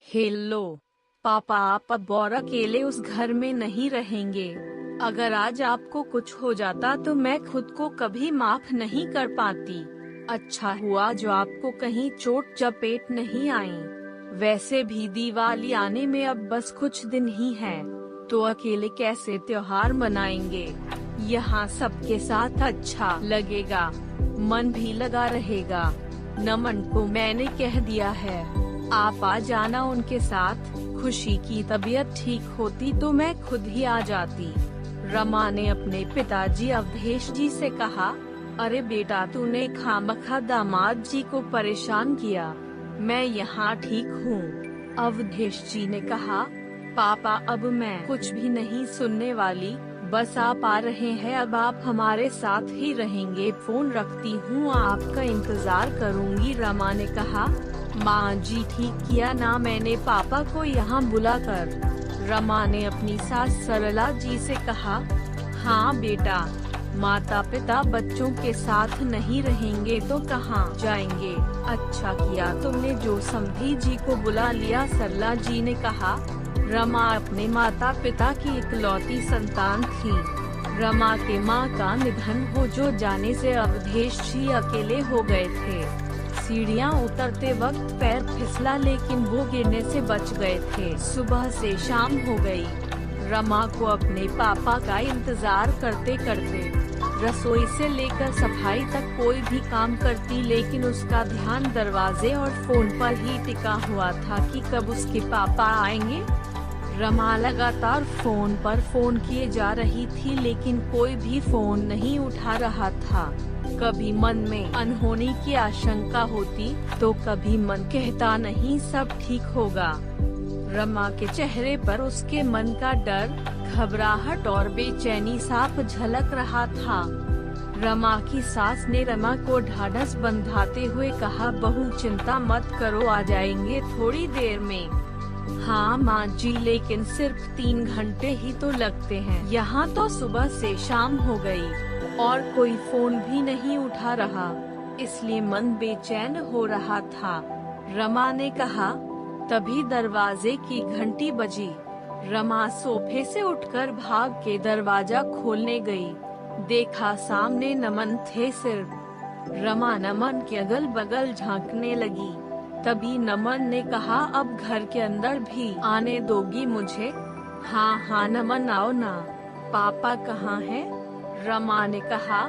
Hello पापा, आप अब और अकेले उस घर में नहीं रहेंगे। अगर आज आपको कुछ हो जाता तो मैं खुद को कभी माफ नहीं कर पाती। अच्छा हुआ जो आपको कहीं चोट चपेट नहीं आई। वैसे भी दिवाली आने में अब बस कुछ दिन ही है, तो अकेले कैसे त्योहार मनाएंगे। यहाँ सबके साथ अच्छा लगेगा, मन भी लगा रहेगा। नमन को मैंने कह दिया है, आप आ जाना उनके साथ। खुशी की तबीयत ठीक होती तो मैं खुद ही आ जाती। रमा ने अपने पिताजी अवधेश जी से कहा, अरे बेटा, तूने खामखा दामाद जी को परेशान किया, मैं यहाँ ठीक हूँ। अवधेश जी ने कहा, पापा अब मैं कुछ भी नहीं सुनने वाली, बस आप आ रहे हैं, अब आप हमारे साथ ही रहेंगे। फोन रखती हूँ, आपका इंतजार करूँगी। रमा ने कहा, माँ जी ठीक किया ना मैंने पापा को यहाँ बुलाकर। रमा ने अपनी सास सरला जी से कहा, हाँ बेटा, माता पिता बच्चों के साथ नहीं रहेंगे तो कहाँ जाएंगे। अच्छा किया तुमने जो समधी जी को बुला लिया, सरला जी ने कहा। रमा अपने माता पिता की इकलौती संतान थी। रमा के माँ का निधन हो जो जाने से अवधेश जी अकेले हो गए थे। सीढ़ियाँ उतरते वक्त पैर फिसला, लेकिन वो गिरने से बच गए थे। सुबह से शाम हो गई। रमा को अपने पापा का इंतजार करते करते रसोई से लेकर सफाई तक कोई भी काम करती, लेकिन उसका ध्यान दरवाजे और फोन पर ही टिका हुआ था कि कब उसके पापा आएंगे। रमा लगातार फोन पर फोन किए जा रही थी, लेकिन कोई भी फोन नहीं उठा रहा था। कभी मन में अनहोनी की आशंका होती तो कभी मन कहता, नहीं सब ठीक होगा। रमा के चेहरे पर उसके मन का डर, घबराहट और बेचैनी साफ झलक रहा था। रमा की सास ने रमा को ढाढ़स बंधाते हुए कहा, बहू चिंता मत करो, आ जाएंगे थोड़ी देर में। हाँ माँ जी, लेकिन सिर्फ 3 घंटे ही तो लगते हैं। यहाँ तो सुबह से शाम हो गई और कोई फोन भी नहीं उठा रहा, इसलिए मन बेचैन हो रहा था। रमा ने कहा। तभी दरवाजे की घंटी बजी। रमा सोफे से उठकर भाग के दरवाजा खोलने गई। देखा सामने नमन थे सिर्फ। रमा नमन के अगल बगल झांकने लगी। तभी नमन ने कहा, अब घर के अंदर भी आने दोगी मुझे? हाँ हाँ नमन, आओ ना। पापा कहाँ हैं? रमा ने कहा,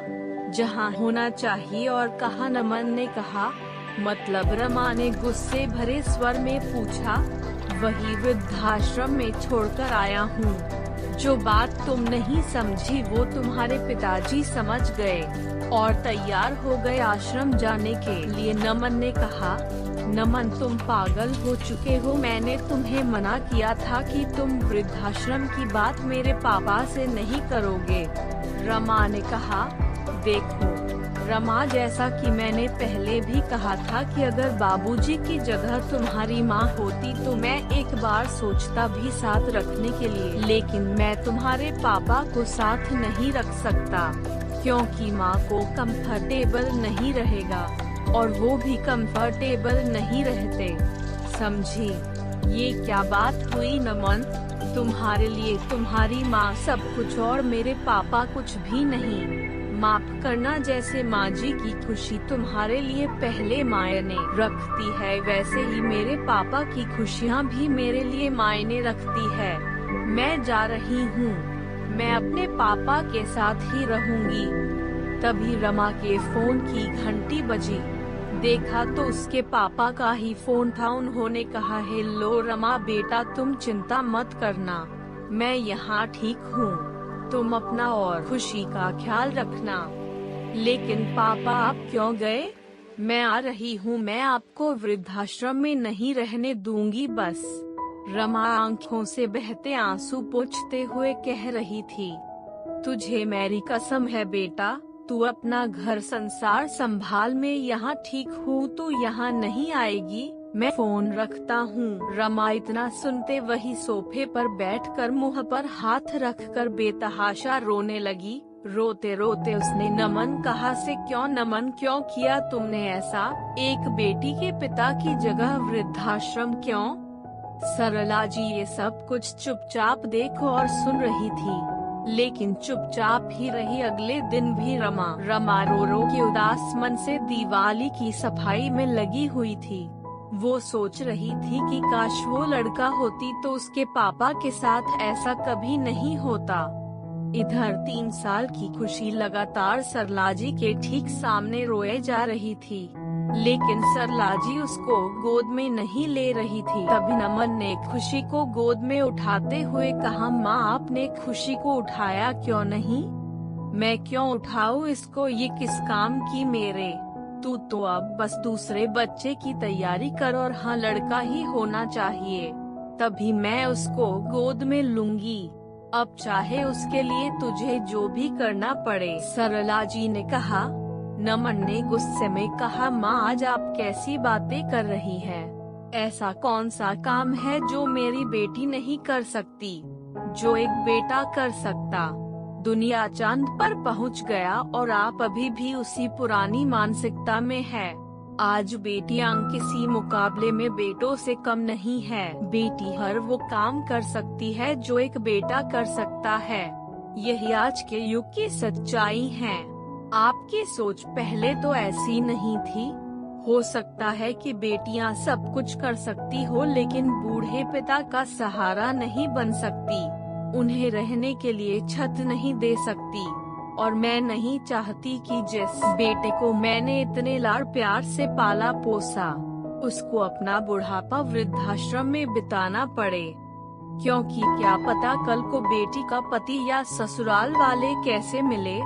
जहाँ होना चाहिए। और कहा? नमन ने कहा। मतलब? रमा ने गुस्से भरे स्वर में पूछा। वही वृद्धाश्रम में छोड़कर आया हूँ। जो बात तुम नहीं समझी वो तुम्हारे पिताजी समझ गए और तैयार हो गए आश्रम जाने के लिए। नमन ने कहा। नमन, तुम पागल हो चुके हो। मैंने तुम्हें मना किया था कि तुम वृद्धाश्रम की बात मेरे पापा से नहीं करोगे। रमा ने कहा। देखो रमा, जैसा कि मैंने पहले भी कहा था कि अगर बाबूजी की जगह तुम्हारी माँ होती तो मैं एक बार सोचता भी साथ रखने के लिए, लेकिन मैं तुम्हारे पापा को साथ नहीं रख सकता क्योंकि माँ को कंफर्टेबल नहीं रहेगा और वो भी कंफर्टेबल नहीं रहते, समझी? ये क्या बात हुई नमन? तुम्हारे लिए तुम्हारी माँ सब कुछ और मेरे पापा कुछ भी नहीं। माफ करना, जैसे माँ जी की खुशी तुम्हारे लिए पहले मायने रखती है, वैसे ही मेरे पापा की खुशियाँ भी मेरे लिए मायने रखती है। मैं जा रही हूँ, मैं अपने पापा के साथ ही रहूंगी। तभी रमा के फोन की घंटी बजी। देखा तो उसके पापा का ही फोन था। उन्होंने कहा, हेलो रमा बेटा, तुम चिंता मत करना, मैं यहाँ ठीक हूँ, तुम अपना और खुशी का ख्याल रखना। लेकिन पापा आप क्यों गए? मैं आ रही हूँ, मैं आपको वृद्धाश्रम में नहीं रहने दूंगी बस। रमा आंखों से बहते आंसू पोंछते हुए कह रही थी। तुझे मेरी कसम है बेटा, तू अपना घर संसार संभाल, मैं यहाँ ठीक हूँ तो यहाँ नहीं आएगी। मैं फोन रखता हूँ। रमा इतना सुनते वही सोफे पर बैठकर मुंह पर हाथ रखकर बेतहाशा रोने लगी। रोते रोते उसने नमन कहा से, क्यों नमन, क्यों किया तुमने ऐसा? एक बेटी के पिता की जगह वृद्धाश्रम क्यों? सरला जी ये सब कुछ चुपचाप देख और सुन रही थी, लेकिन चुपचाप ही रही। अगले दिन भी रमा रो के उदास मन से दिवाली की सफाई में लगी हुई थी। वो सोच रही थी कि काश वो लड़का होती तो उसके पापा के साथ ऐसा कभी नहीं होता। इधर 3 साल की खुशी लगातार सरला जी के ठीक सामने रोए जा रही थी, लेकिन सरला जी उसको गोद में नहीं ले रही थी। तभी नमन ने खुशी को गोद में उठाते हुए कहा, माँ आपने खुशी को उठाया क्यों नहीं? मैं क्यों उठाऊं इसको, ये किस काम की मेरे? तू तो अब बस दूसरे बच्चे की तैयारी कर और हाँ लड़का ही होना चाहिए, तभी मैं उसको गोद में लूंगी। अब चाहे उसके लिए तुझे जो भी करना पड़े, सरला जी ने कहा। नमन ने गुस्से में कहा, माँ आज आप कैसी बातें कर रही है? ऐसा कौन सा काम है जो मेरी बेटी नहीं कर सकती, जो एक बेटा कर सकता? दुनिया चांद पर पहुँच गया और आप अभी भी उसी पुरानी मानसिकता में है। आज बेटियां किसी मुकाबले में बेटों से कम नहीं है। बेटी हर वो काम कर सकती है जो एक बेटा कर सकता है। यही आज के युग की सच्चाई है। आपकी सोच पहले तो ऐसी नहीं थी। हो सकता है कि बेटियां सब कुछ कर सकती हो, लेकिन बूढ़े पिता का सहारा नहीं बन सकती, उन्हें रहने के लिए छत नहीं दे सकती। और मैं नहीं चाहती कि जिस बेटे को मैंने इतने लाड़ प्यार से पाला पोसा, उसको अपना बुढ़ापा वृद्धाश्रम में बिताना पड़े, क्योंकि क्या पता कल को बेटी का पति या ससुराल वाले कैसे मिले।